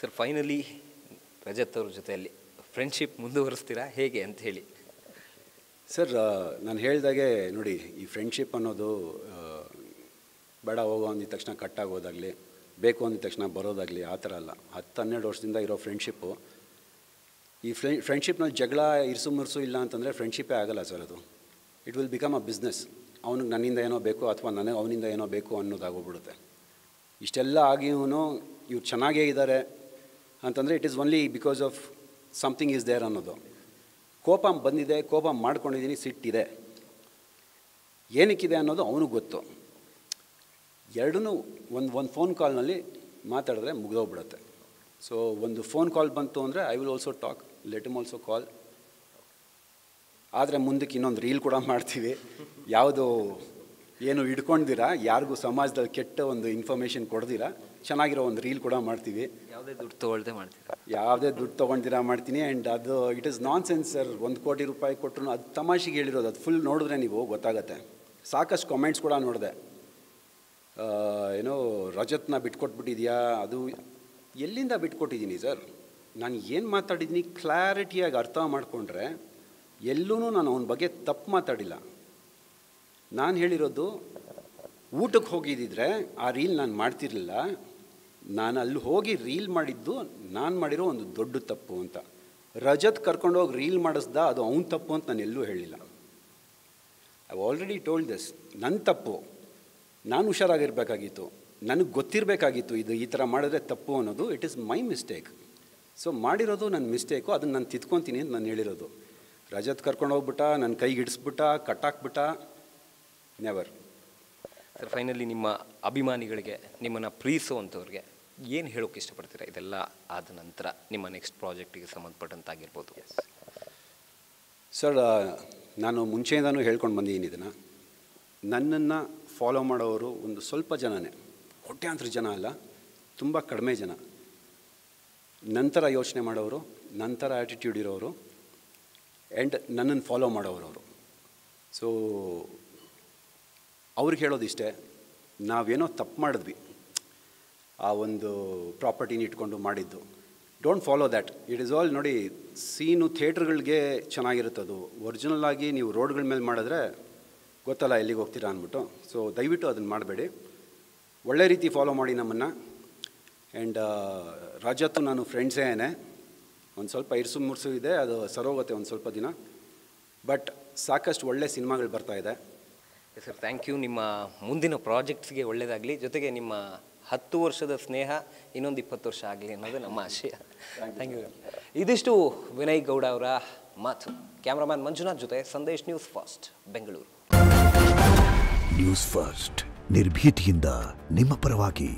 Sir finally Rajat ಅವ್ರ ಜೊತೆಯಲ್ಲಿ friendship ಮುಂದುವರಿಸ್ತೀರಾ ಹೇಗೆ ಅಂತ ಹೇಳಿ? ಸರ್ ನಾನು ಹೇಳಿದಾಗೆ ನೋಡಿ, ಈ ಫ್ರೆಂಡ್ಶಿಪ್ ಅನ್ನೋದು ಬೇಡ ಹೋಗೋ ಅಂದಿದ ತಕ್ಷಣ ಕಟ್ಟಾಗೋದಾಗಲಿ, ಬೇಕು ಅಂದಿದ ತಕ್ಷಣ ಬರೋದಾಗಲಿ ಆ ಥರ ಅಲ್ಲ. 10-12 ವರ್ಷದಿಂದ ಇರೋ ಫ್ರೆಂಡ್ಶಿಪ್ಪು. ಈ ಫ್ರೆಂಡ್ಶಿಪ್ನಲ್ಲಿ ಜಗಳ ಇರಿಸು ಮುರುಸು ಇಲ್ಲ ಅಂತಂದರೆ ಫ್ರೆಂಡ್ಶಿಪ್ಪೇ ಆಗಲ್ಲ ಸರ್. ಅದು it will become a business. ಅವನಿಗೆ ನನ್ನಿಂದ ಏನೋ ಬೇಕು ಅಥವಾ ನನಗೆ ಅವನಿಂದ ಏನೋ ಬೇಕು ಅನ್ನೋದಾಗೋಗ್ಬಿಡುತ್ತೆ. ಇಷ್ಟೆಲ್ಲ ಆಗಿಯೂ ಇವ್ರು ಚೆನ್ನಾಗೇ ಇದ್ದಾರೆ ಅಂತಂದರೆ it is only because of something is there ಅನ್ನೋದು. ಕೋಪ ಬಂದಿದೆ, ಕೋಪ ಮಾಡ್ಕೊಂಡಿದ್ದೀನಿ, ಸಿಟ್ಟಿದೆ, ಏನಕ್ಕಿದೆ ಅನ್ನೋದು ಅವನಿಗೆ ಗೊತ್ತು. ಎರಡೂ ಒಂದು ಫೋನ್ ಕಾಲ್ನಲ್ಲಿ ಮಾತಾಡಿದ್ರೆ ಮುಗಿದೋಗ್ಬಿಡುತ್ತೆ. ಸೊ ಒಂದು ಫೋನ್ ಕಾಲ್ ಬಂತು ಅಂದರೆ I will also talk, let him also ಕಾಲ್. ಆದರೆ ಮುಂದಕ್ಕೆ ಇನ್ನೊಂದು ರೀಲ್ ಕೂಡ ಮಾಡ್ತೀವಿ. ಯಾವುದು ಏನು ಹಿಡ್ಕೊಂಡಿದ್ದೀರಾ, ಯಾರಿಗೂ ಸಮಾಜದಲ್ಲಿ ಕೆಟ್ಟ ಒಂದು ಇನ್ಫಾರ್ಮೇಷನ್ ಕೊಡ್ದಿರಾ, ಚೆನ್ನಾಗಿರೋ ಒಂದು ರೀಲ್ ಕೂಡ ಮಾಡ್ತೀವಿ. ಯಾವುದೇ ದುಡ್ಡು ತೊಗೊಳ್ದೆ ಮಾಡ್ತೀರಾ? ಯಾವುದೇ ದುಡ್ಡು ತೊಗೊಂಡಿರಾ ಮಾಡ್ತೀನಿ. ಆ್ಯಂಡ್ ಅದು it is non sense sir. 1 ಕೋಟಿ ರೂಪಾಯಿ ಕೊಟ್ಟರು ಅದು ತಮಾಷೆಗೆ ಹೇಳಿರೋದು. ಅದು ಫುಲ್ ನೋಡಿದ್ರೆ ನೀವು ಗೊತ್ತಾಗತ್ತೆ. ಸಾಕಷ್ಟು ಕಾಮೆಂಟ್ಸ್ ಕೂಡ ನೋಡಿದೆ. ಏನೋ ರಜತ್ನ ಬಿಟ್ಕೊಟ್ಬಿಟ್ಟಿದ್ಯಾ, ಅದು ಎಲ್ಲಿಂದ ಬಿಟ್ಕೊಟ್ಟಿದ್ದೀನಿ ಸರ್? ನಾನು ಏನು ಮಾತಾಡಿದ್ದೀನಿ ಕ್ಲಾರಿಟಿಯಾಗಿ ಅರ್ಥ ಮಾಡಿಕೊಂಡ್ರೆ ಎಲ್ಲೂ ನಾನು ಅವನ ಬಗ್ಗೆ ತಪ್ಪು ಮಾತಾಡಿಲ್ಲ. ನಾನು ಹೇಳಿರೋದು, ಊಟಕ್ಕೆ ಹೋಗಿದ್ದಿದ್ರೆ ಆ ರೀಲ್ ನಾನು ಮಾಡ್ತಿರಲಿಲ್ಲ. ನಾನು ಅಲ್ಲಿ ಹೋಗಿ ರೀಲ್ ಮಾಡಿದ್ದು ನಾನು ಮಾಡಿರೋ ಒಂದು ದೊಡ್ಡ ತಪ್ಪು ಅಂತ. ರಜತ್ ಕರ್ಕೊಂಡೋಗಿ ರೀಲ್ ಮಾಡಿಸ್ದ, ಅದು ಅವನ ತಪ್ಪು ಅಂತ ನಾನು ಎಲ್ಲೂ ಹೇಳಿಲ್ಲ. I already told this. ನನ್ನ ತಪ್ಪು, ನಾನು ಹುಷಾರಾಗಿರಬೇಕಾಗಿತ್ತು, ನನಗೆ ಗೊತ್ತಿರಬೇಕಾಗಿತ್ತು ಇದು ಈ ಥರ ಮಾಡಿದ್ರೆ ತಪ್ಪು ಅನ್ನೋದು. It is my mistake. So ಮಾಡಿರೋದು ನನ್ನ ಮಿಸ್ಟೇಕು, ಅದನ್ನು ನಾನು ತಿದ್ಕೊತೀನಿ ಅಂತ ನಾನು ಹೇಳಿರೋದು. ರಜತ್ ಕರ್ಕೊಂಡು ಹೋಗ್ಬಿಟ್ಟ, ನನ್ನ ಕೈಗೆ ಹಿಡಿಸ್ಬಿಟ್ಟ, ಕಟ್ಟಾಕ್ಬಿಟ್ಟ, ನೆವರ್. ಸರ್ ಫೈನಲಿ ನಿಮ್ಮ ಅಭಿಮಾನಿಗಳಿಗೆ, ನಿಮ್ಮನ್ನು ಪ್ರೀತಿಸುವಂಥವ್ರಿಗೆ ಏನು ಹೇಳೋಕ್ಕೆ ಇಷ್ಟಪಡ್ತೀರಾ ಇದೆಲ್ಲ ಆದ ನಂತರ ನಿಮ್ಮ ನೆಕ್ಸ್ಟ್ ಪ್ರಾಜೆಕ್ಟಿಗೆ ಸಂಬಂಧಪಟ್ಟಂತಾಗಿರ್ಬೋದು? ಸರ್ ನಾನು ಮುಂಚೆಯಿಂದನೂ ಹೇಳ್ಕೊಂಡು ಬಂದಿದ್ದೀನಿ ಇದನ್ನು. ನನ್ನನ್ನು ಫಾಲೋ ಮಾಡೋರು ಒಂದು ಸ್ವಲ್ಪ ಜನನೇ, ಕೋಟ್ಯಾಂತರ ಜನ ಅಲ್ಲ, ತುಂಬ ಕಡಿಮೆ ಜನ. ನಂತರ ಯೋಚನೆ ಮಾಡೋರು, ನಂತರ ಆ್ಯಟಿಟ್ಯೂಡ್ ಇರೋರು, ಆ್ಯಂಡ್ ನನ್ನನ್ನು ಫಾಲೋ ಮಾಡೋರವರು. ಸೊ ಅವ್ರಿಗೆ ಹೇಳೋದಿಷ್ಟೇ, ನಾವೇನೋ ತಪ್ಪು ಮಾಡಿದ್ವಿ, ಆ ಒಂದು ಪ್ರಾಪರ್ಟಿನ ಇಟ್ಕೊಂಡು ಮಾಡಿದ್ದು. Don't follow that. It is all ನೋಡಿ, ಸೀನು ಥಿಯೇಟ್ರ್ಗಳಿಗೆ ಚೆನ್ನಾಗಿರುತ್ತದು. ಒರಿಜಿನಲ್ ಆಗಿ ನೀವು ರೋಡ್ಗಳ ಮೇಲೆ ಮಾಡಿದ್ರೆ ಗೊತ್ತಲ್ಲ ಎಲ್ಲಿಗೆ ಹೋಗ್ತೀರಾ ಅಂದ್ಬಿಟ್ಟು. ಸೊ ದಯವಿಟ್ಟು ಅದನ್ನು ಮಾಡಬೇಡಿ. ಒಳ್ಳೆ ರೀತಿ ಫಾಲೋ ಮಾಡಿ ನಮ್ಮನ್ನು. ಆ್ಯಂಡ್ ರಜತ್ತು ನಾನು ಫ್ರೆಂಡ್ಸೇನೆ. ಒಂದು ಸ್ವಲ್ಪ ಇರ್ಸು ಮುರ್ಸು ಇದೆ, ಅದು ಸರೋಗುತ್ತೆ ಒಂದು ಸ್ವಲ್ಪ ದಿನ. ಬಟ್ ಸಾಕಷ್ಟು ಒಳ್ಳೆ ಸಿನಿಮಾಗಳು ಬರ್ತಾಯಿದೆ. Sir thank you. ನಿಮ್ಮ ಮುಂದಿನ ಪ್ರಾಜೆಕ್ಟ್ಸ್ಗೆ ಒಳ್ಳೆಯದಾಗಲಿ. ಜೊತೆಗೆ ನಿಮ್ಮ 10 ವರ್ಷದ ಸ್ನೇಹ ಇನ್ನೊಂದು 20 ವರ್ಷ ಆಗಲಿ ಅನ್ನೋದು ನಮ್ಮ ಆಶಯ. Thank you. ಇದಿಷ್ಟು ವಿನಯ್ ಗೌಡ ಅವರ ಮಾತು. ಕ್ಯಾಮ್ರಾಮನ್ ಮಂಜುನಾಥ್ ಜೊತೆ Sandesh, news first Bengaluru. News first ನಿರ್ಭೀತಿಯಿಂದ ನಿಮ್ಮ ಪರವಾಗಿ.